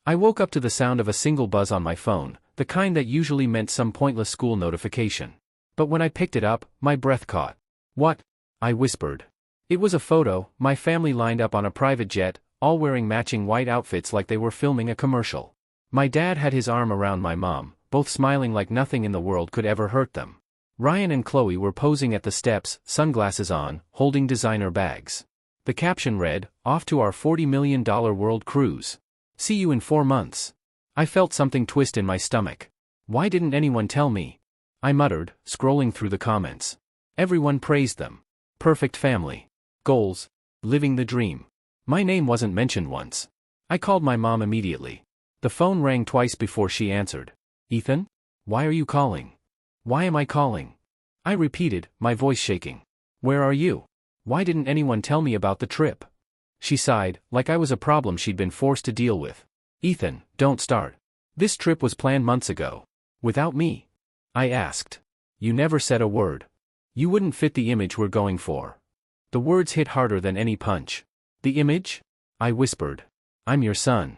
I woke up to the sound of a single buzz on my phone, the kind that usually meant some pointless school notification. But when I picked it up, my breath caught. "What?" I whispered. It was a photo, my family lined up on a private jet, all wearing matching white outfits like they were filming a commercial. My dad had his arm around my mom, both smiling like nothing in the world could ever hurt them. Ryan and Chloe were posing at the steps, sunglasses on, holding designer bags. The caption read, "Off to our $40 million world cruise. See you in 4 months." I felt something twist in my stomach. Why didn't anyone tell me? I muttered, scrolling through the comments. Everyone praised them. Perfect family. Goals. Living the dream. My name wasn't mentioned once. I called my mom immediately. The phone rang twice before she answered. "Ethan? Why are you calling?" "Why am I calling?" I repeated, my voice shaking. "Where are you? Why didn't anyone tell me about the trip?" She sighed, like I was a problem she'd been forced to deal with. "Ethan, don't start. This trip was planned months ago. Without me?" I asked. "You never said a word. You wouldn't fit the image we're going for." The words hit harder than any punch. "The image?" I whispered. "I'm your son.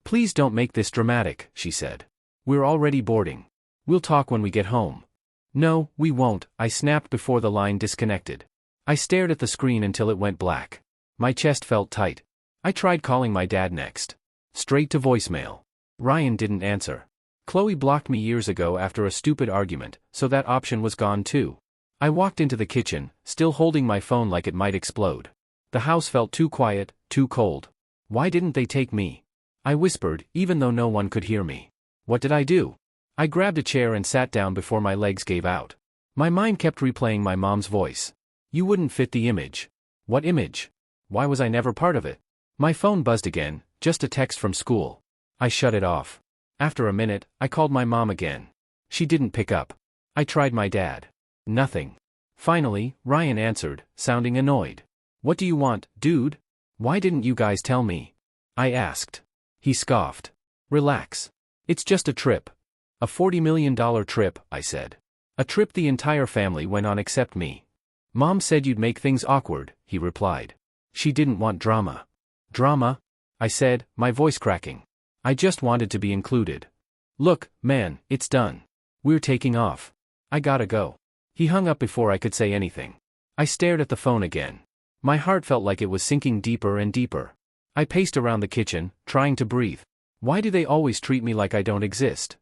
Please don't make this dramatic," she said. "We're already boarding. We'll talk when we get home." "No, we won't," I snapped before the line disconnected. I stared at the screen until it went black. My chest felt tight. I tried calling my dad next. Straight to voicemail. Ryan didn't answer. Chloe blocked me years ago after a stupid argument, so that option was gone too. I walked into the kitchen, still holding my phone like it might explode. The house felt too quiet, too cold. Why didn't they take me? I whispered, even though no one could hear me. What did I do? I grabbed a chair and sat down before my legs gave out. My mind kept replaying my mom's voice. "You wouldn't fit the image." What image? Why was I never part of it? My phone buzzed again, just a text from school. I shut it off. After a minute, I called my mom again. She didn't pick up. I tried my dad. Nothing. Finally, Ryan answered, sounding annoyed. "What do you want, dude? Why didn't you guys tell me?" I asked. He scoffed. "Relax. It's just a trip. A $40 million trip," I said. "A trip the entire family went on except me." "Mom said you'd make things awkward," he replied. "She didn't want drama." "Drama?" I said, my voice cracking. "I just wanted to be included." "Look, man, it's done. We're taking off. I gotta go." He hung up before I could say anything. I stared at the phone again. My heart felt like it was sinking deeper and deeper. I paced around the kitchen, trying to breathe. Why do they always treat me like I don't exist?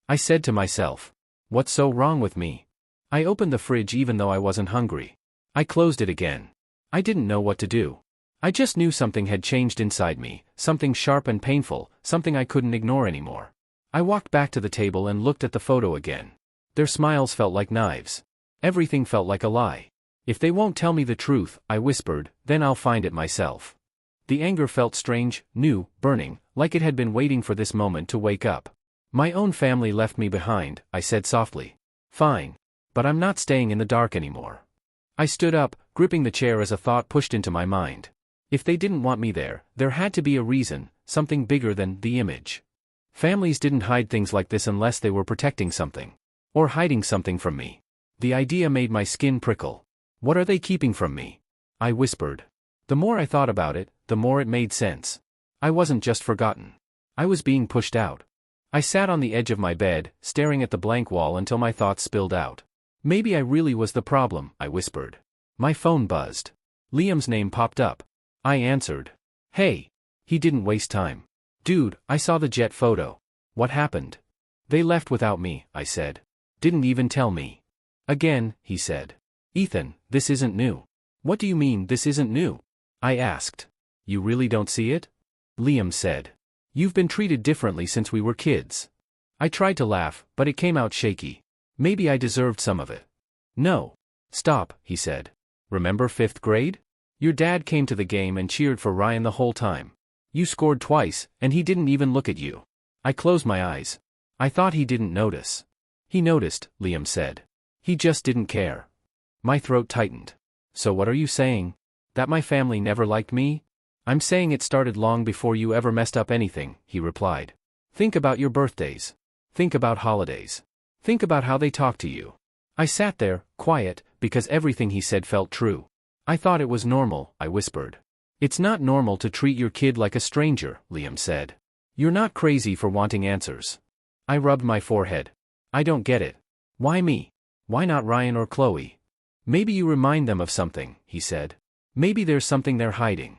I said to myself. What's so wrong with me? I opened the fridge even though I wasn't hungry. I closed it again. I didn't know what to do. I just knew something had changed inside me, something sharp and painful, something I couldn't ignore anymore. I walked back to the table and looked at the photo again. Their smiles felt like knives. Everything felt like a lie. "If they won't tell me the truth," I whispered, "then I'll find it myself." The anger felt strange, new, burning, like it had been waiting for this moment to wake up. "My own family left me behind," I said softly. "Fine. But I'm not staying in the dark anymore." I stood up, gripping the chair as a thought pushed into my mind. If they didn't want me there, there had to be a reason, something bigger than the image. Families didn't hide things like this unless they were protecting something. Or hiding something from me. The idea made my skin prickle. "What are they keeping from me?" I whispered. The more I thought about it, the more it made sense. I wasn't just forgotten. I was being pushed out. I sat on the edge of my bed, staring at the blank wall until my thoughts spilled out. "Maybe I really was the problem," I whispered. My phone buzzed. Liam's name popped up. I answered. "Hey." He didn't waste time. "Dude, I saw the jet photo. What happened?" "They left without me," I said. "Didn't even tell me." "Again," he said. "Ethan, this isn't new." "What do you mean this isn't new?" I asked. "You really don't see it?" Liam said. "You've been treated differently since we were kids." I tried to laugh, but it came out shaky. Maybe I deserved some of it. "No. Stop," he said. "Remember 5th grade? Your dad came to the game and cheered for Ryan the whole time. You scored twice, and he didn't even look at you." I closed my eyes. I thought he didn't notice. "He noticed," Liam said. "He just didn't care." My throat tightened. "So what are you saying? That my family never liked me?" "I'm saying it started long before you ever messed up anything," he replied. "Think about your birthdays. Think about holidays. Think about how they talk to you." I sat there, quiet, because everything he said felt true. "I thought it was normal," I whispered. "It's not normal to treat your kid like a stranger," Liam said. You're not crazy for wanting answers. I rubbed my forehead. I don't get it. Why me? Why not Ryan or Chloe? Maybe you remind them of something, he said. Maybe there's something they're hiding.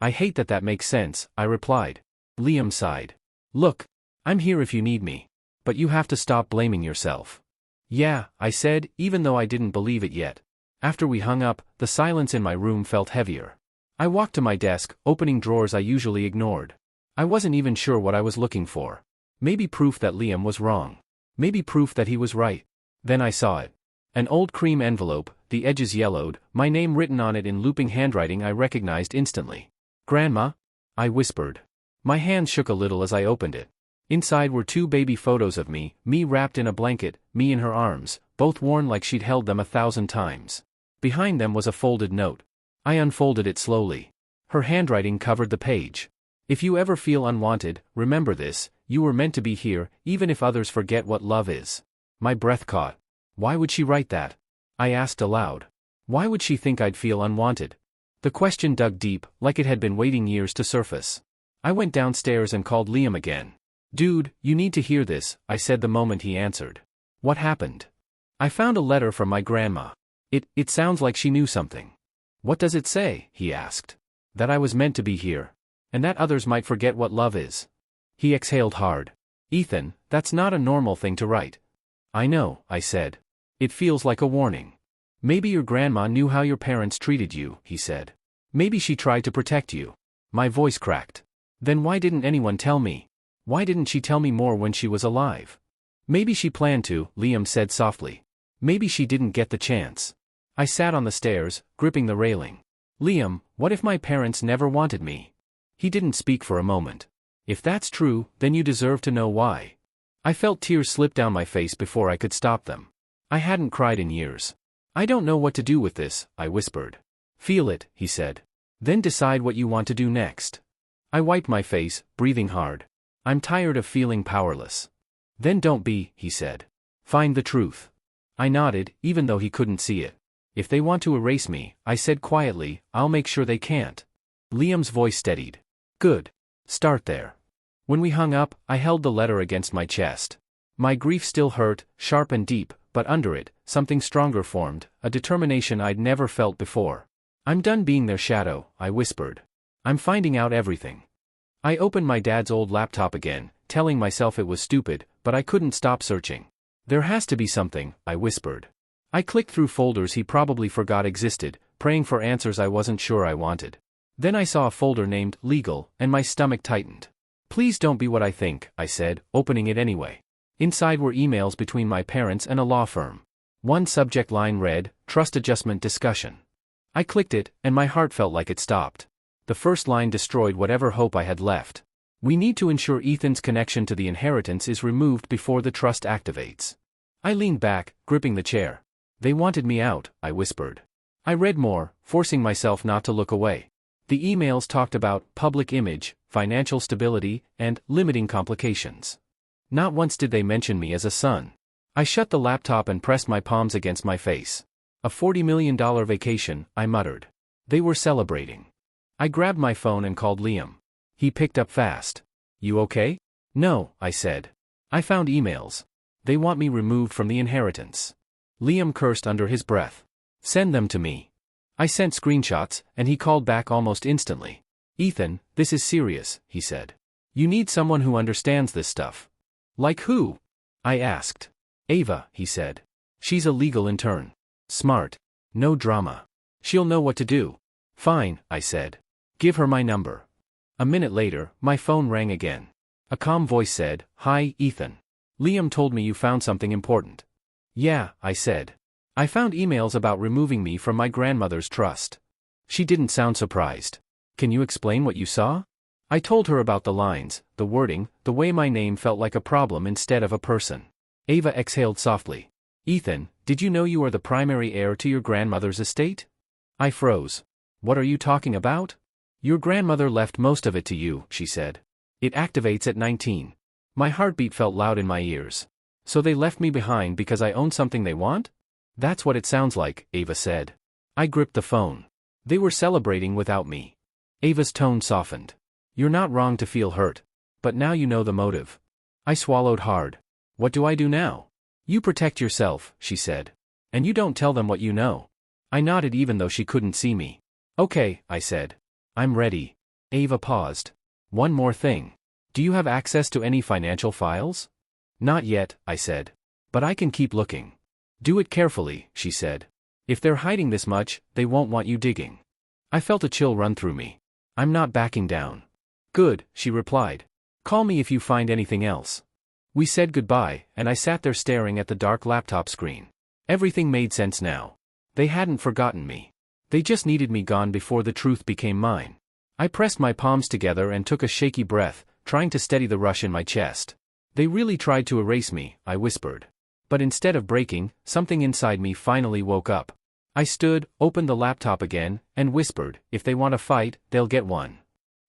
I hate that that makes sense, I replied. Liam sighed. Look, I'm here if you need me. But you have to stop blaming yourself. Yeah, I said, even though I didn't believe it yet. After we hung up, the silence in my room felt heavier. I walked to my desk, opening drawers I usually ignored. I wasn't even sure what I was looking for. Maybe proof that Liam was wrong. Maybe proof that he was right. Then I saw it. An old cream envelope, the edges yellowed, my name written on it in looping handwriting I recognized instantly. Grandma? I whispered. My hands shook a little as I opened it. Inside were 2 baby photos of me wrapped in a blanket, me in her arms, both worn like she'd held them 1,000 times. Behind them was a folded note. I unfolded it slowly. Her handwriting covered the page. If you ever feel unwanted, remember this, you were meant to be here, even if others forget what love is. My breath caught. Why would she write that? I asked aloud. Why would she think I'd feel unwanted? The question dug deep, like it had been waiting years to surface. I went downstairs and called Liam again. Dude, you need to hear this, I said the moment he answered. What happened? I found a letter from my grandma. It sounds like she knew something. What does it say? He asked. That I was meant to be here. And that others might forget what love is. He exhaled hard. Ethan, that's not a normal thing to write. I know, I said. It feels like a warning. Maybe your grandma knew how your parents treated you, he said. Maybe she tried to protect you. My voice cracked. Then why didn't anyone tell me? Why didn't she tell me more when she was alive? Maybe she planned to, Liam said softly. Maybe she didn't get the chance. I sat on the stairs, gripping the railing. Liam, what if my parents never wanted me? He didn't speak for a moment. If that's true, then you deserve to know why. I felt tears slip down my face before I could stop them. I hadn't cried in years. I don't know what to do with this, I whispered. Feel it, he said. Then decide what you want to do next. I wiped my face, breathing hard. I'm tired of feeling powerless. Then don't be, he said. Find the truth. I nodded, even though he couldn't see it. If they want to erase me, I said quietly, I'll make sure they can't. Liam's voice steadied. Good. Start there. When we hung up, I held the letter against my chest. My grief still hurt, sharp and deep, but under it, something stronger formed, a determination I'd never felt before. I'm done being their shadow, I whispered. I'm finding out everything. I opened my dad's old laptop again, telling myself it was stupid, but I couldn't stop searching. There has to be something, I whispered. I clicked through folders he probably forgot existed, praying for answers I wasn't sure I wanted. Then I saw a folder named Legal, and my stomach tightened. Please don't be what I think, I said, opening it anyway. Inside were emails between my parents and a law firm. One subject line read, Trust Adjustment Discussion. I clicked it, and my heart felt like it stopped. The first line destroyed whatever hope I had left. We need to ensure Ethan's connection to the inheritance is removed before the trust activates. I leaned back, gripping the chair. They wanted me out, I whispered. I read more, forcing myself not to look away. The emails talked about public image, financial stability, and limiting complications. Not once did they mention me as a son. I shut the laptop and pressed my palms against my face. A $40 million vacation, I muttered. They were celebrating. I grabbed my phone and called Liam. He picked up fast. You okay? No, I said. I found emails. They want me removed from the inheritance. Liam cursed under his breath. Send them to me. I sent screenshots, and he called back almost instantly. Ethan, this is serious, he said. You need someone who understands this stuff. Like who? I asked. Ava, he said. She's a legal intern. Smart. No drama. She'll know what to do. Fine, I said. Give her my number. A minute later, my phone rang again. A calm voice said, Hi, Ethan. Liam told me you found something important. Yeah, I said. I found emails about removing me from my grandmother's trust. She didn't sound surprised. Can you explain what you saw? I told her about the lines, the wording, the way my name felt like a problem instead of a person. Ava exhaled softly. Ethan, did you know you are the primary heir to your grandmother's estate? I froze. What are you talking about? Your grandmother left most of it to you, she said. It activates at 19. My heartbeat felt loud in my ears. So they left me behind because I own something they want? That's what it sounds like, Ava said. I gripped the phone. They were celebrating without me. Ava's tone softened. You're not wrong to feel hurt. but now you know the motive. I swallowed hard. What do I do now? You protect yourself, she said. And you don't tell them what you know. I nodded even though she couldn't see me. Okay, I said. I'm ready. Ava paused. One more thing. Do you have access to any financial files? Not yet, I said. But I can keep looking. Do it carefully, she said. If they're hiding this much, they won't want you digging. I felt a chill run through me. I'm not backing down. Good, she replied. Call me if you find anything else. We said goodbye, and I sat there staring at the dark laptop screen. Everything made sense now. They hadn't forgotten me. They just needed me gone before the truth became mine. I pressed my palms together and took a shaky breath, trying to steady the rush in my chest. They really tried to erase me, I whispered. But instead of breaking, something inside me finally woke up. I stood, opened the laptop again, and whispered, if they want to fight, they'll get one.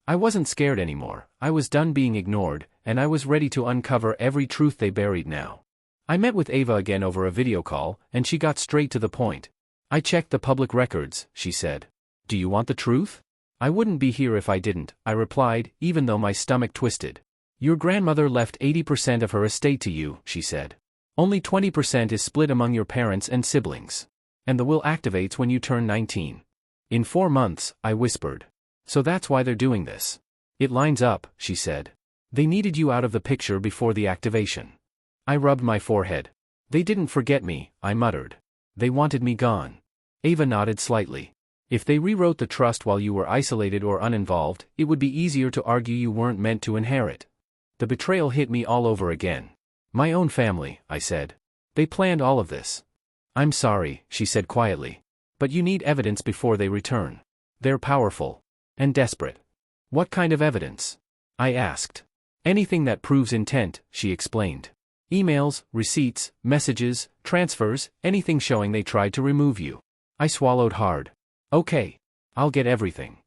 I wasn't scared anymore, I was done being ignored, and I was ready to uncover every truth they buried now. I met with Ava again over a video call, and she got straight to the point. I checked the public records, she said. Do you want the truth? I wouldn't be here if I didn't, I replied, even though my stomach twisted. Your grandmother left 80% of her estate to you, she said. Only 20% is split among your parents and siblings. And the will activates when you turn 19. In 4 months, I whispered. So that's why they're doing this. It lines up, she said. They needed you out of the picture before the activation. I rubbed my forehead. They didn't forget me, I muttered. They wanted me gone. Ava nodded slightly. If they rewrote the trust while you were isolated or uninvolved, it would be easier to argue you weren't meant to inherit. The betrayal hit me all over again. My own family, I said. They planned all of this. I'm sorry, she said quietly. But you need evidence before they return. They're powerful. And desperate. What kind of evidence? I asked. Anything that proves intent, she explained. Emails, receipts, messages, transfers, anything showing they tried to remove you. I swallowed hard. Okay. I'll get everything.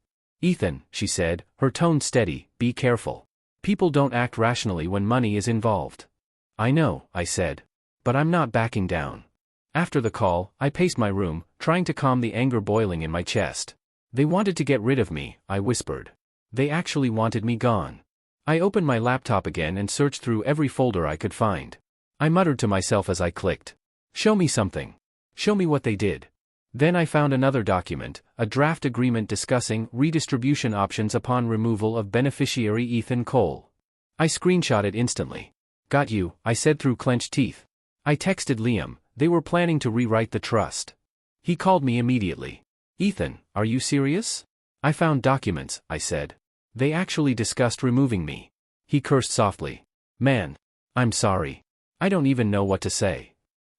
Ethan, she said, her tone steady, be careful. People don't act rationally when money is involved. I know, I said. But I'm not backing down. After the call, I paced my room, trying to calm the anger boiling in my chest. They wanted to get rid of me, I whispered. They actually wanted me gone. I opened my laptop again and searched through every folder I could find. I muttered to myself as I clicked. Show me something. Show me what they did. Then I found another document, a draft agreement discussing redistribution options upon removal of beneficiary Ethan Cole. I screenshot it instantly. Got you, I said through clenched teeth. I texted Liam, they were planning to rewrite the trust. He called me immediately. Ethan, are you serious? I found documents, I said. They actually discussed removing me. He cursed softly. Man. I'm sorry. I don't even know what to say.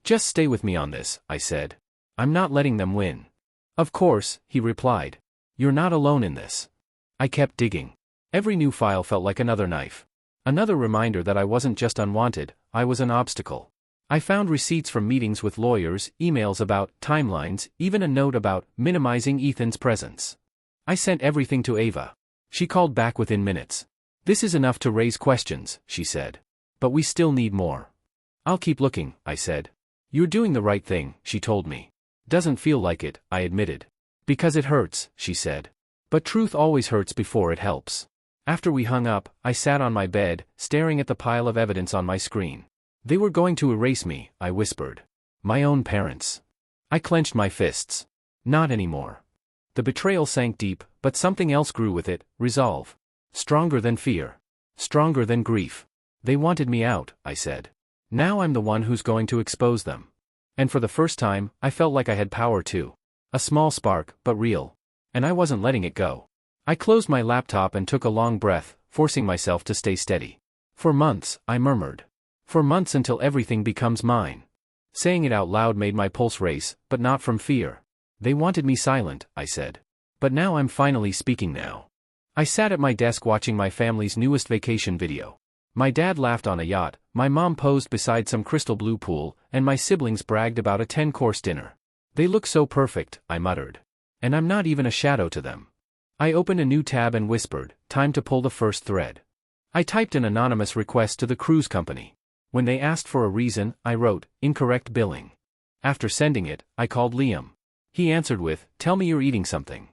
Just stay with me on this, I said. I'm not letting them win. Of course, he replied. You're not alone in this. I kept digging. Every new file felt like another knife. Another reminder that I wasn't just unwanted, I was an obstacle. I found receipts from meetings with lawyers, emails about timelines, even a note about minimizing Ethan's presence. I sent everything to Ava. She called back within minutes. This is enough to raise questions, she said. But we still need more. I'll keep looking, I said. You're doing the right thing, she told me. Doesn't feel like it, I admitted. Because it hurts, she said. But truth always hurts before it helps. After we hung up, I sat on my bed, staring at the pile of evidence on my screen. They were going to erase me, I whispered. My own parents. I clenched my fists. Not anymore. The betrayal sank deep, but something else grew with it, resolve. Stronger than fear. Stronger than grief. They wanted me out, I said. Now I'm the one who's going to expose them. And for the first time, I felt like I had power too. A small spark, but real. And I wasn't letting it go. I closed my laptop and took a long breath, forcing myself to stay steady. For months, I murmured. For months until everything becomes mine. Saying it out loud made my pulse race, but not from fear. They wanted me silent, I said. But now I'm finally speaking now. I sat at my desk watching my family's newest vacation video. My dad laughed on a yacht, my mom posed beside some crystal blue pool, and my siblings bragged about a 10-course dinner. They look so perfect, I muttered. And I'm not even a shadow to them. I opened a new tab and whispered, time to pull the first thread. I typed an anonymous request to the cruise company. When they asked for a reason, I wrote, incorrect billing. After sending it, I called Liam. He answered with, tell me you're eating something.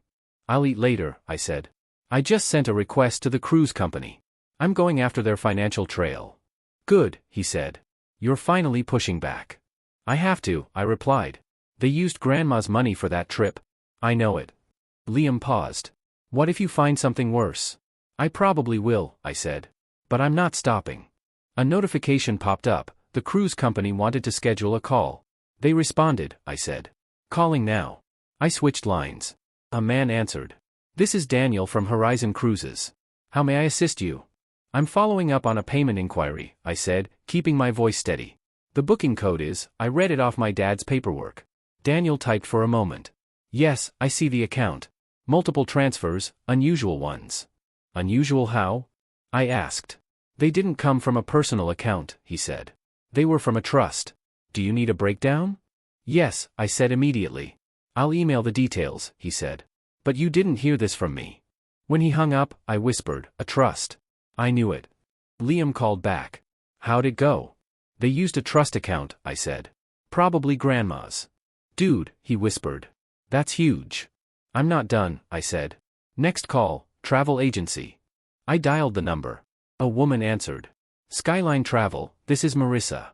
I'll eat later, I said. I just sent a request to the cruise company. I'm going after their financial trail. Good, he said. You're finally pushing back. I have to, I replied. They used Grandma's money for that trip. I know it. Liam paused. What if you find something worse? I probably will, I said. But I'm not stopping. A notification popped up. The cruise company wanted to schedule a call. They responded, I said. Calling now. I switched lines. A man answered. This is Daniel from Horizon Cruises. How may I assist you? I'm following up on a payment inquiry, I said, keeping my voice steady. The booking code is, I read it off my dad's paperwork. Daniel typed for a moment. Yes, I see the account. Multiple transfers, unusual ones. Unusual how? I asked. They didn't come from a personal account, he said. They were from a trust. Do you need a breakdown? Yes, I said immediately. I'll email the details, he said. But you didn't hear this from me. When he hung up, I whispered, a trust. I knew it. Liam called back. How'd it go? They used a trust account, I said. Probably Grandma's. Dude, he whispered. That's huge. I'm not done, I said. Next call, travel agency. I dialed the number. A woman answered. Skyline Travel, this is Marissa.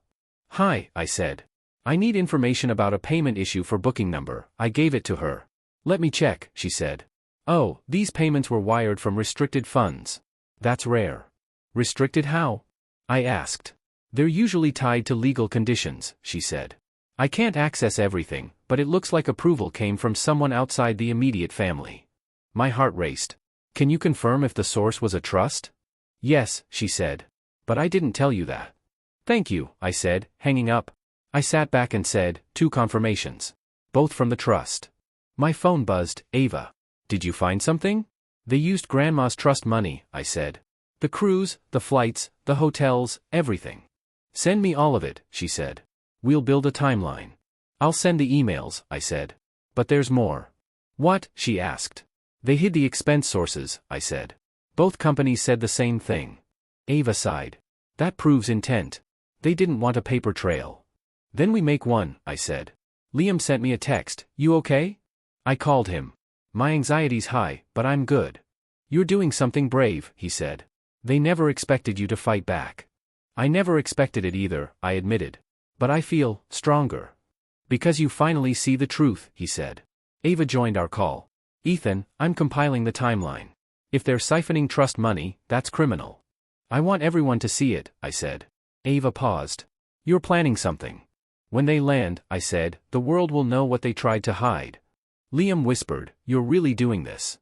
Hi, I said. I need information about a payment issue for booking number. I gave it to her. Let me check, she said. Oh, these payments were wired from restricted funds. That's rare. Restricted how? I asked. They're usually tied to legal conditions, she said. I can't access everything, but it looks like approval came from someone outside the immediate family. My heart raced. Can you confirm if the source was a trust? Yes, she said. But I didn't tell you that. Thank you, I said, hanging up. I sat back and said, 2 confirmations. Both from the trust. My phone buzzed. Ava. Did you find something? They used Grandma's trust money, I said. The cruise, the flights, the hotels, everything. Send me all of it, she said. We'll build a timeline. I'll send the emails, I said. But there's more. What? She asked. They hid the expense sources, I said. Both companies said the same thing. Ava sighed. That proves intent. They didn't want a paper trail. Then we make one, I said. Liam sent me a text, you okay? I called him. My anxiety's high, but I'm good. You're doing something brave, he said. They never expected you to fight back. I never expected it either, I admitted. But I feel stronger. Because you finally see the truth, he said. Ava joined our call. Ethan, I'm compiling the timeline. If they're siphoning trust money, that's criminal. I want everyone to see it, I said. Ava paused. You're planning something. When they land, I said, the world will know what they tried to hide. Liam whispered, you're really doing this.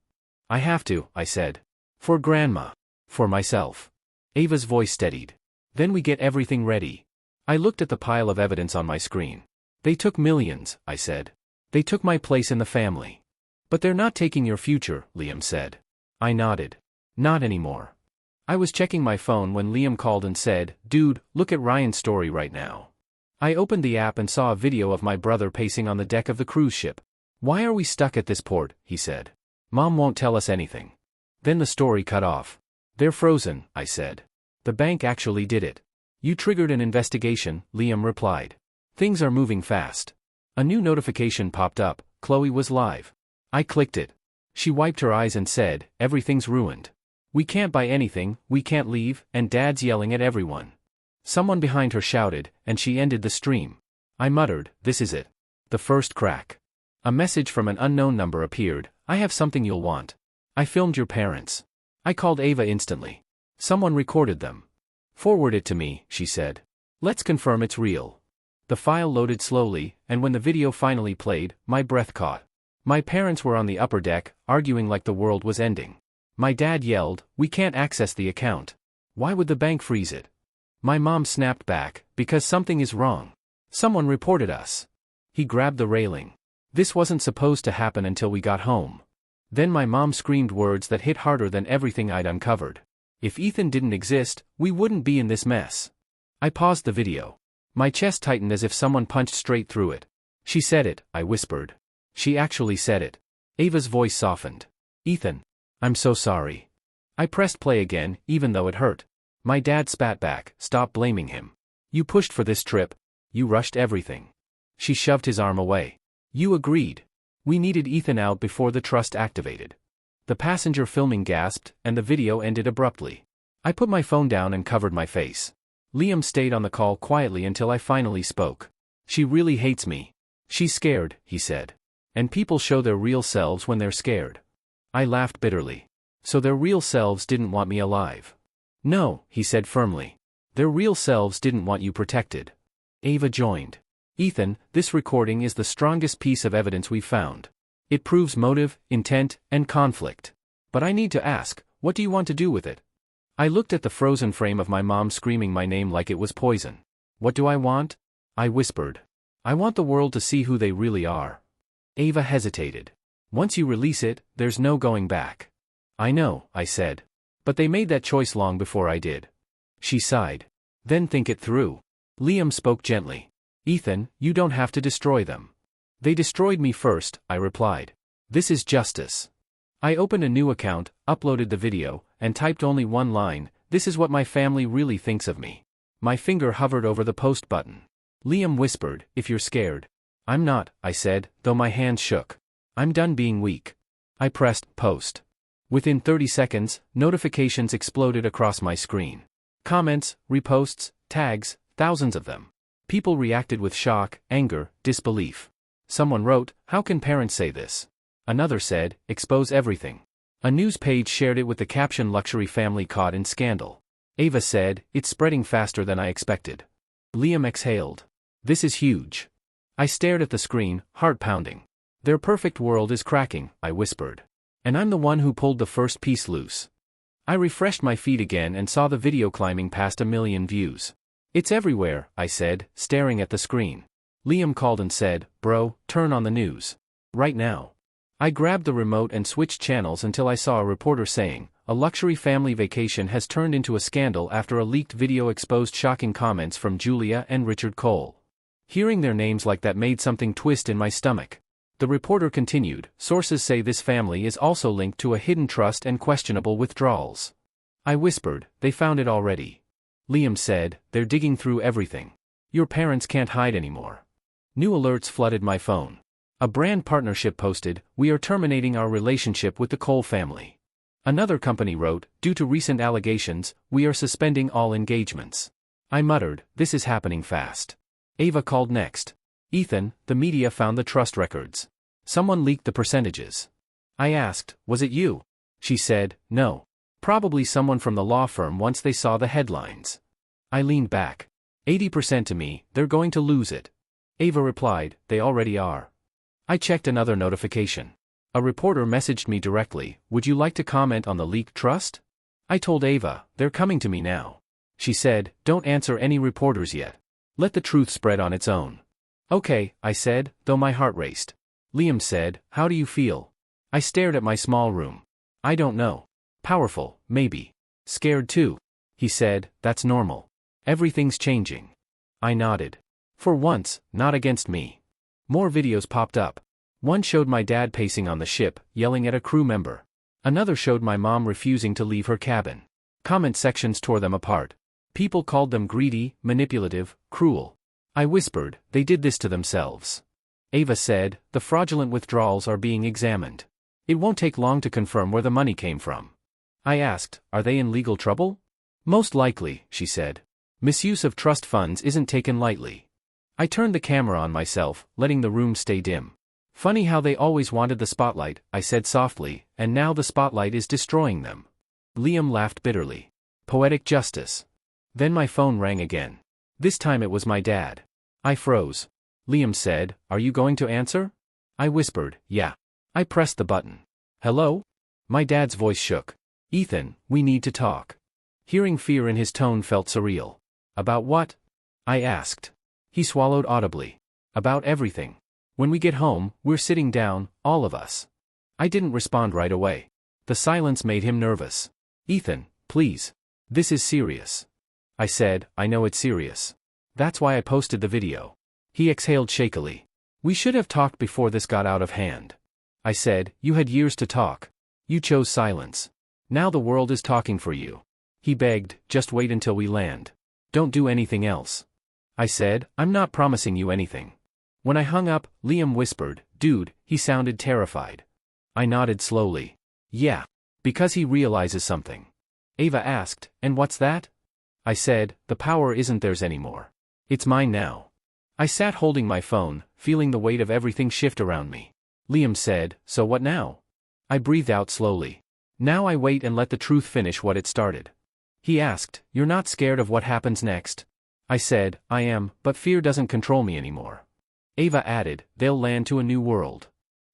I have to, I said. For Grandma. For myself. Ava's voice steadied. Then we get everything ready. I looked at the pile of evidence on my screen. They took millions, I said. They took my place in the family. But they're not taking your future, Liam said. I nodded. Not anymore. I was checking my phone when Liam called and said, dude, look at Ryan's story right now. I opened the app and saw a video of my brother pacing on the deck of the cruise ship. Why are we stuck at this port, he said. Mom won't tell us anything. Then the story cut off. They're frozen, I said. The bank actually did it. You triggered an investigation, Liam replied. Things are moving fast. A new notification popped up, Chloe was live. I clicked it. She wiped her eyes and said, everything's ruined. We can't buy anything, we can't leave, and Dad's yelling at everyone. Someone behind her shouted, and she ended the stream. I muttered, this is it. The first crack. A message from an unknown number appeared, I have something you'll want. I filmed your parents. I called Ava instantly. Someone recorded them. Forward it to me, she said. Let's confirm it's real. The file loaded slowly, and when the video finally played, my breath caught. My parents were on the upper deck, arguing like the world was ending. My dad yelled, we can't access the account. Why would the bank freeze it? My mom snapped back, because something is wrong. Someone reported us. He grabbed the railing. This wasn't supposed to happen until we got home. Then my mom screamed words that hit harder than everything I'd uncovered. If Ethan didn't exist, we wouldn't be in this mess. I paused the video. My chest tightened as if someone punched straight through it. She said it, I whispered. She actually said it. Ava's voice softened. Ethan. I'm so sorry. I pressed play again, even though it hurt. My dad spat back, stop blaming him. You pushed for this trip. You rushed everything. She shoved his arm away. You agreed. We needed Ethan out before the trust activated. The passenger filming gasped, and the video ended abruptly. I put my phone down and covered my face. Liam stayed on the call quietly until I finally spoke. She really hates me. She's scared, he said. And people show their real selves when they're scared. I laughed bitterly. So their real selves didn't want me alive. No, he said firmly. Their real selves didn't want you protected. Ava joined. Ethan, this recording is the strongest piece of evidence we've found. It proves motive, intent, and conflict. But I need to ask, what do you want to do with it? I looked at the frozen frame of my mom screaming my name like it was poison. What do I want? I whispered. I want the world to see who they really are. Ava hesitated. Once you release it, there's no going back. I know, I said. But they made that choice long before I did. She sighed. Then think it through. Liam spoke gently. Ethan, you don't have to destroy them. They destroyed me first, I replied. This is justice. I opened a new account, uploaded the video, and typed only one line, this is what my family really thinks of me. My finger hovered over the post button. Liam whispered, if you're scared. I'm not, I said, though my hands shook. I'm done being weak. I pressed post. Within 30 seconds, notifications exploded across my screen. Comments, reposts, tags, thousands of them. People reacted with shock, anger, disbelief. Someone wrote, how can parents say this? Another said, expose everything. A news page shared it with the caption luxury family caught in scandal. Ava said, it's spreading faster than I expected. Liam exhaled. This is huge. I stared at the screen, heart pounding. Their perfect world is cracking, I whispered. And I'm the one who pulled the first piece loose. I refreshed my feed again and saw the video climbing past 1 million views. It's everywhere, I said, staring at the screen. Liam called and said, bro, turn on the news. Right now. I grabbed the remote and switched channels until I saw a reporter saying, a luxury family vacation has turned into a scandal after a leaked video exposed shocking comments from Julia and Richard Cole. Hearing their names like that made something twist in my stomach. The reporter continued, sources say this family is also linked to a hidden trust and questionable withdrawals. I whispered, they found it already. Liam said, they're digging through everything. Your parents can't hide anymore. New alerts flooded my phone. A brand partnership posted, we are terminating our relationship with the Cole family. Another company wrote, due to recent allegations, we are suspending all engagements. I muttered, this is happening fast. Ava called next. Ethan, the media found the trust records. Someone leaked the percentages. I asked, was it you? She said, no. Probably someone from the law firm once they saw the headlines. I leaned back. 80% to me, they're going to lose it. Ava replied, they already are. I checked another notification. A reporter messaged me directly, would you like to comment on the leaked trust? I told Ava, they're coming to me now. She said, don't answer any reporters yet. Let the truth spread on its own. Okay, I said, though my heart raced. Liam said, how do you feel? I stared at my small room. I don't know. Powerful, maybe. Scared too. He said, that's normal. Everything's changing. I nodded. For once, not against me. More videos popped up. One showed my dad pacing on the ship, yelling at a crew member. Another showed my mom refusing to leave her cabin. Comment sections tore them apart. People called them greedy, manipulative, cruel. I whispered, they did this to themselves. Ava said, the fraudulent withdrawals are being examined. It won't take long to confirm where the money came from. I asked, are they in legal trouble? Most likely, she said. Misuse of trust funds isn't taken lightly. I turned the camera on myself, letting the room stay dim. Funny how they always wanted the spotlight, I said softly, and now the spotlight is destroying them. Liam laughed bitterly. Poetic justice. Then my phone rang again. This time it was my dad. I froze. Liam said, are you going to answer? I whispered, yeah. I pressed the button. Hello? My dad's voice shook. Ethan, we need to talk. Hearing fear in his tone felt surreal. About what? I asked. He swallowed audibly. About everything. When we get home, we're sitting down, all of us. I didn't respond right away. The silence made him nervous. Ethan, please. This is serious. I said, I know it's serious. That's why I posted the video. He exhaled shakily. We should have talked before this got out of hand. I said, you had years to talk. You chose silence. Now the world is talking for you. He begged, just wait until we land. Don't do anything else. I said, I'm not promising you anything. When I hung up, Liam whispered, dude, he sounded terrified. I nodded slowly. Yeah. Because he realizes something. Ava asked, and what's that? I said, the power isn't theirs anymore. It's mine now. I sat holding my phone, feeling the weight of everything shift around me. Liam said, so what now? I breathed out slowly. Now I wait and let the truth finish what it started. He asked, you're not scared of what happens next? I said, I am, but fear doesn't control me anymore. Ava added, they'll land to a new world.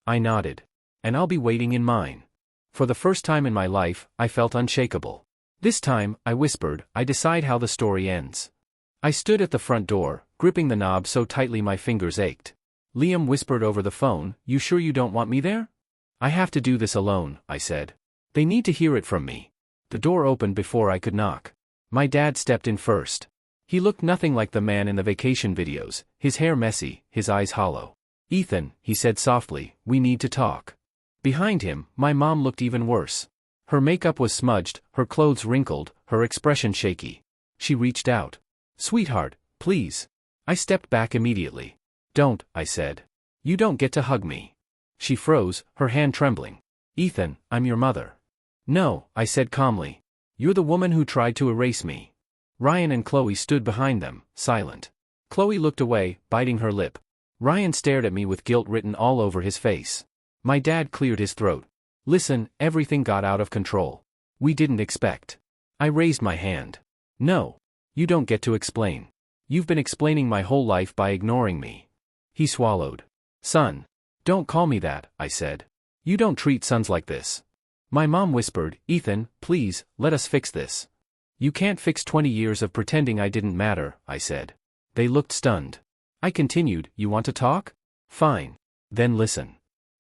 I nodded. And I'll be waiting in mine. For the first time in my life, I felt unshakable. This time, I whispered, I decide how the story ends. I stood at the front door, gripping the knob so tightly my fingers ached. Liam whispered over the phone, you sure you don't want me there? I have to do this alone, I said. They need to hear it from me. The door opened before I could knock. My dad stepped in first. He looked nothing like the man in the vacation videos, his hair messy, his eyes hollow. Ethan, he said softly, we need to talk. Behind him, my mom looked even worse. Her makeup was smudged, her clothes wrinkled, her expression shaky. She reached out. Sweetheart, please. I stepped back immediately. Don't, I said. You don't get to hug me. She froze, her hand trembling. Ethan, I'm your mother. No, I said calmly. You're the woman who tried to erase me. Ryan and Chloe stood behind them, silent. Chloe looked away, biting her lip. Ryan stared at me with guilt written all over his face. My dad cleared his throat. Listen, everything got out of control. We didn't expect. I raised my hand. No. You don't get to explain. You've been explaining my whole life by ignoring me. He swallowed. Son. Don't call me that, I said. You don't treat sons like this. My mom whispered, Ethan, please, let us fix this. You can't fix 20 years of pretending I didn't matter, I said. They looked stunned. I continued, you want to talk? Fine. Then listen.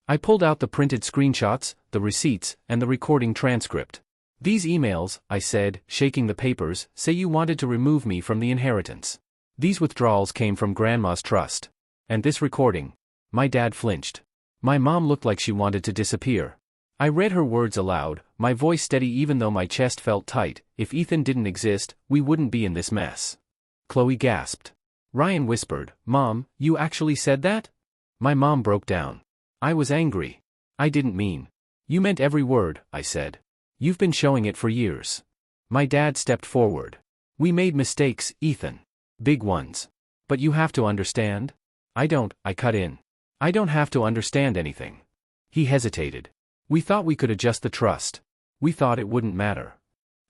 I pulled out the printed screenshots, the receipts, and the recording transcript. These emails, I said, shaking the papers, say you wanted to remove me from the inheritance. These withdrawals came from Grandma's trust. And this recording. My dad flinched. My mom looked like she wanted to disappear. I read her words aloud, my voice steady even though my chest felt tight. If Ethan didn't exist, we wouldn't be in this mess. Chloe gasped. Ryan whispered, Mom, you actually said that? My mom broke down. I was angry. I didn't mean. You meant every word, I said. You've been showing it for years. My dad stepped forward. We made mistakes, Ethan. Big ones. But you have to understand. I cut in. I don't have to understand anything. He hesitated. We thought we could adjust the trust. We thought it wouldn't matter.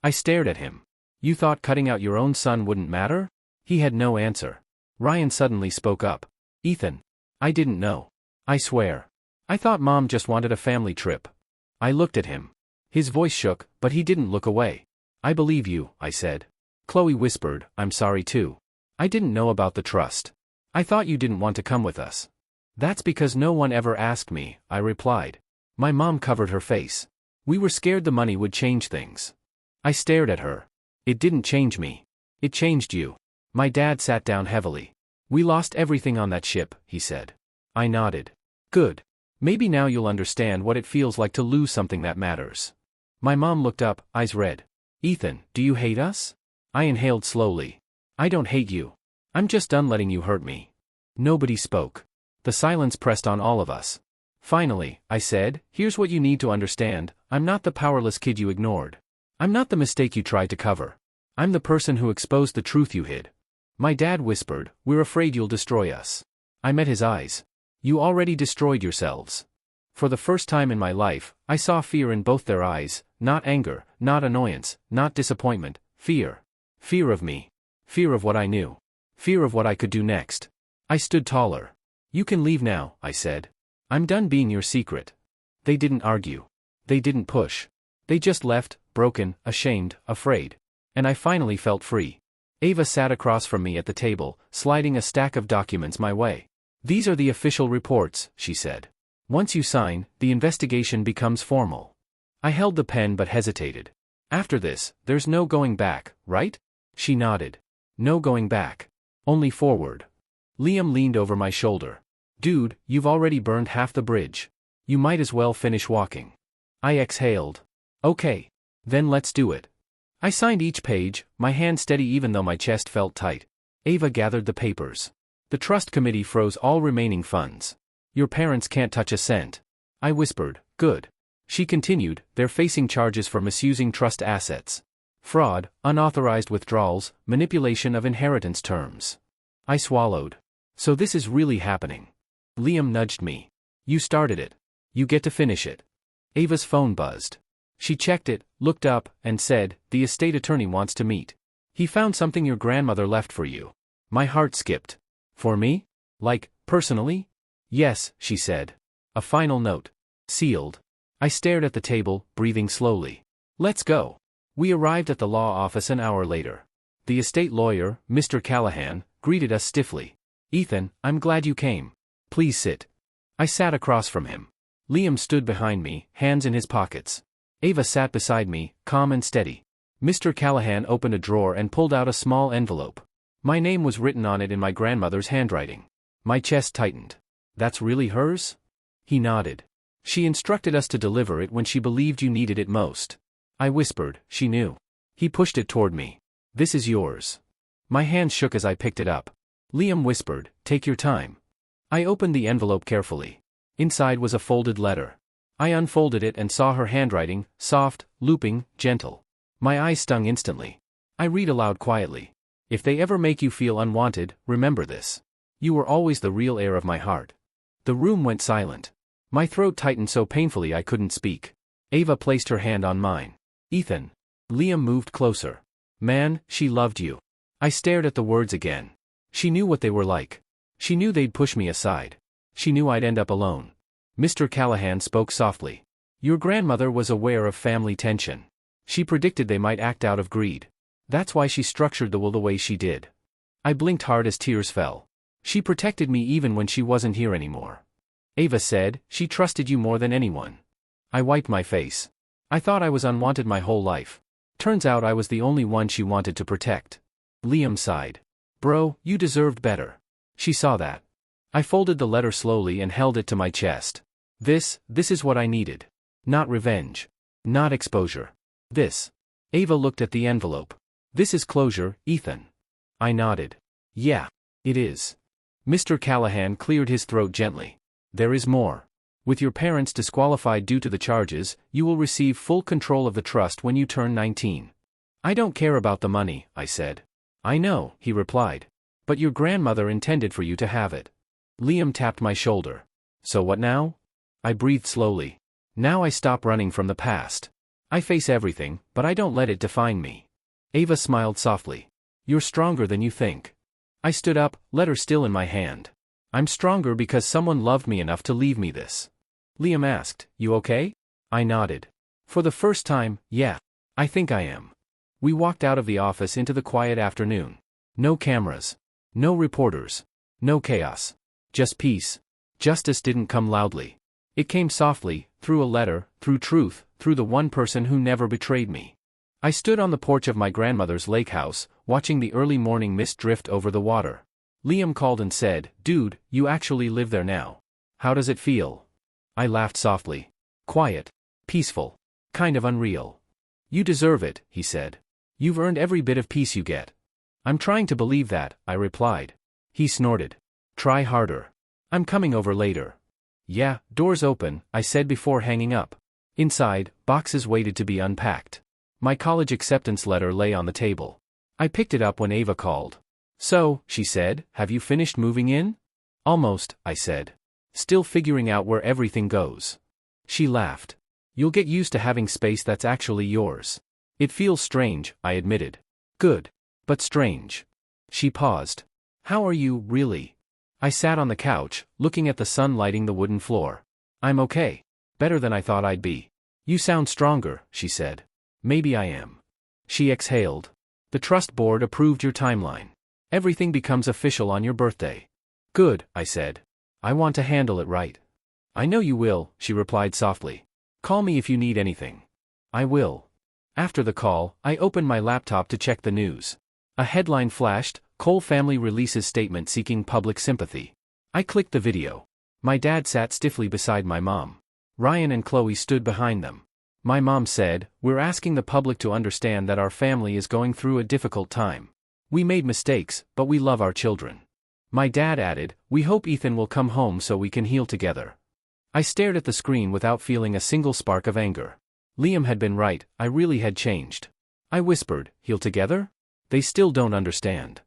I stared at him. You thought cutting out your own son wouldn't matter? He had no answer. Ryan suddenly spoke up. Ethan. I didn't know. I swear. I thought Mom just wanted a family trip. I looked at him. His voice shook, but he didn't look away. I believe you, I said. Chloe whispered, I'm sorry too. I didn't know about the trust. I thought you didn't want to come with us. That's because no one ever asked me, I replied. My mom covered her face. We were scared the money would change things. I stared at her. It didn't change me. It changed you. My dad sat down heavily. We lost everything on that ship, he said. I nodded. Good. Maybe now you'll understand what it feels like to lose something that matters. My mom looked up, eyes red. Ethan, do you hate us? I inhaled slowly. I don't hate you. I'm just done letting you hurt me. Nobody spoke. The silence pressed on all of us. Finally, I said, here's what you need to understand, I'm not the powerless kid you ignored. I'm not the mistake you tried to cover. I'm the person who exposed the truth you hid. My dad whispered, we're afraid you'll destroy us. I met his eyes. You already destroyed yourselves. For the first time in my life, I saw fear in both their eyes, not anger, not annoyance, not disappointment, fear. Fear of me. Fear of what I knew. Fear of what I could do next. I stood taller. You can leave now, I said. I'm done being your secret. They didn't argue. They didn't push. They just left, broken, ashamed, afraid. And I finally felt free. Ava sat across from me at the table, sliding a stack of documents my way. These are the official reports, she said. Once you sign, the investigation becomes formal. I held the pen but hesitated. After this, there's no going back, right? She nodded. No going back. Only forward. Liam leaned over my shoulder. Dude, you've already burned half the bridge. You might as well finish walking. I exhaled. Okay. Then let's do it. I signed each page, my hand steady even though my chest felt tight. Ava gathered the papers. The trust committee froze all remaining funds. Your parents can't touch a cent. I whispered, good. She continued, they're facing charges for misusing trust assets. Fraud, unauthorized withdrawals, manipulation of inheritance terms. I swallowed. So this is really happening. Liam nudged me. You started it. You get to finish it. Ava's phone buzzed. She checked it, looked up, and said, "The estate attorney wants to meet. He found something your grandmother left for you." My heart skipped. For me? Like, personally? Yes, she said. A final note. Sealed. I stared at the table, breathing slowly. Let's go. We arrived at the law office an hour later. The estate lawyer, Mr. Callahan, greeted us stiffly. "Ethan, I'm glad you came. Please sit." I sat across from him. Liam stood behind me, hands in his pockets. Ava sat beside me, calm and steady. Mr. Callahan opened a drawer and pulled out a small envelope. My name was written on it in my grandmother's handwriting. My chest tightened. "That's really hers?" He nodded. "She instructed us to deliver it when she believed you needed it most." I whispered, "She knew." He pushed it toward me. "This is yours." My hand shook as I picked it up. Liam whispered, "Take your time." I opened the envelope carefully. Inside was a folded letter. I unfolded it and saw her handwriting, soft, looping, gentle. My eyes stung instantly. I read aloud quietly. "If they ever make you feel unwanted, remember this. You were always the real heir of my heart." The room went silent. My throat tightened so painfully I couldn't speak. Ava placed her hand on mine. "Ethan." Liam moved closer. "Man, she loved you." I stared at the words again. She knew what they were like. She knew they'd push me aside. She knew I'd end up alone. Mr. Callahan spoke softly. "Your grandmother was aware of family tension. She predicted they might act out of greed. That's why she structured the will the way she did." I blinked hard as tears fell. "She protected me even when she wasn't here anymore." Ava said, "She trusted you more than anyone." I wiped my face. I thought I was unwanted my whole life. Turns out I was the only one she wanted to protect. Liam sighed. "Bro, you deserved better." She saw that. I folded the letter slowly and held it to my chest. This is what I needed. Not revenge. Not exposure. This. Ava looked at the envelope. "This is closure, Ethan." I nodded. "Yeah. It is." Mr. Callahan cleared his throat gently. "There is more. With your parents disqualified due to the charges, you will receive full control of the trust when you turn 19. "I don't care about the money," I said. "I know," he replied. "But your grandmother intended for you to have it." Liam tapped my shoulder. "So what now?" I breathed slowly. "Now I stop running from the past. I face everything, but I don't let it define me." Ava smiled softly. "You're stronger than you think." I stood up, letter still in my hand. "I'm stronger because someone loved me enough to leave me this." Liam asked, "You okay?" I nodded. For the first time, yeah. I think I am. We walked out of the office into the quiet afternoon. No cameras. No reporters. No chaos. Just peace. Justice didn't come loudly. It came softly, through a letter, through truth, through the one person who never betrayed me. I stood on the porch of my grandmother's lake house, watching the early morning mist drift over the water. Liam called and said, "Dude, you actually live there now. How does it feel?" I laughed softly. "Quiet. Peaceful. Kind of unreal." "You deserve it," he said. "You've earned every bit of peace you get." "I'm trying to believe that," I replied. He snorted. "Try harder. I'm coming over later." "Yeah, doors open," I said before hanging up. Inside, boxes waited to be unpacked. My college acceptance letter lay on the table. I picked it up when Ava called. "So," she said, "have you finished moving in?" "Almost," I said. "Still figuring out where everything goes." She laughed. "You'll get used to having space that's actually yours." "It feels strange," I admitted. "Good. But strange." She paused. "How are you, really?" I sat on the couch, looking at the sun lighting the wooden floor. "I'm okay. Better than I thought I'd be." "You sound stronger," she said. "Maybe I am." She exhaled. "The trust board approved your timeline. Everything becomes official on your birthday." "Good," I said. "I want to handle it right." "I know you will," she replied softly. "Call me if you need anything." "I will." After the call, I opened my laptop to check the news. A headline flashed, "Cole family releases statement seeking public sympathy." I clicked the video. My dad sat stiffly beside my mom. Ryan and Chloe stood behind them. My mom said, "We're asking the public to understand that our family is going through a difficult time. We made mistakes, but we love our children." My dad added, "We hope Ethan will come home so we can heal together." I stared at the screen without feeling a single spark of anger. Liam had been right, I really had changed. I whispered, heal together? They still don't understand.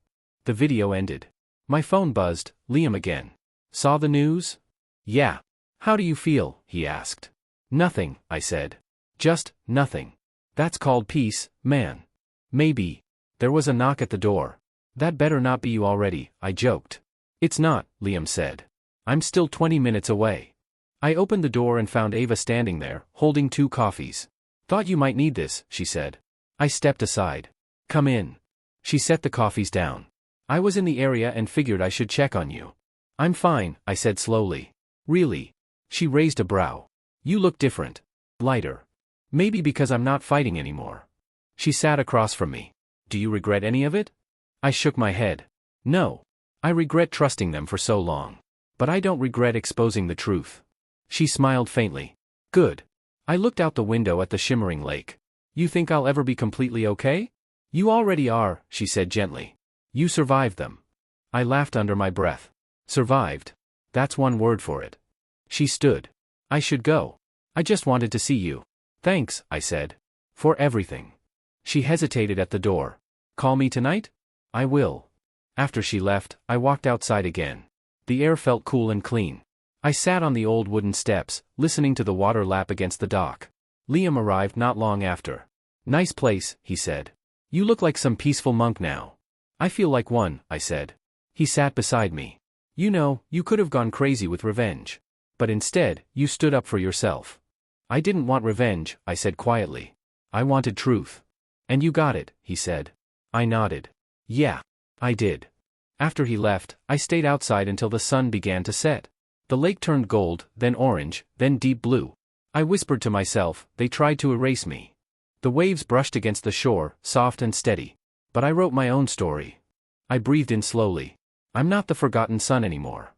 The video ended. My phone buzzed, Liam again. Saw the news? Yeah. How do you feel? He asked. Nothing, I said. Just, nothing. That's called peace, man. Maybe. There was a knock at the door. That better not be you already, I joked. It's not, Liam said. I'm still 20 minutes away. I opened the door and found Ava standing there, holding 2 coffees. Thought you might need this, she said. I stepped aside. Come in. She set the coffees down. I was in the area and figured I should check on you. I'm fine, I said slowly. Really? She raised a brow. You look different. Lighter. Maybe because I'm not fighting anymore. She sat across from me. Do you regret any of it? I shook my head. No. I regret trusting them for so long. But I don't regret exposing the truth. She smiled faintly. Good. I looked out the window at the shimmering lake. You think I'll ever be completely okay? You already are, she said gently. You survived them. I laughed under my breath. Survived. That's one word for it. She stood. I should go. I just wanted to see you. Thanks, I said. For everything. She hesitated at the door. Call me tonight? I will. After she left, I walked outside again. The air felt cool and clean. I sat on the old wooden steps, listening to the water lap against the dock. Liam arrived not long after. Nice place, he said. You look like some peaceful monk now. I feel like one, I said. He sat beside me. You know, you could have gone crazy with revenge. But instead, you stood up for yourself. I didn't want revenge, I said quietly. I wanted truth. And you got it, he said. I nodded. Yeah. I did. After he left, I stayed outside until the sun began to set. The lake turned gold, then orange, then deep blue. I whispered to myself, they tried to erase me. The waves brushed against the shore, soft and steady. But I wrote my own story. I breathed in slowly. I'm not the forgotten son anymore.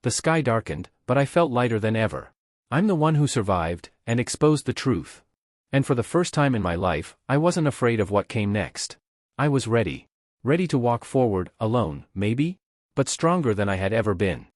The sky darkened, but I felt lighter than ever. I'm the one who survived, and exposed the truth. And for the first time in my life, I wasn't afraid of what came next. I was ready. Ready to walk forward, alone, maybe? But stronger than I had ever been.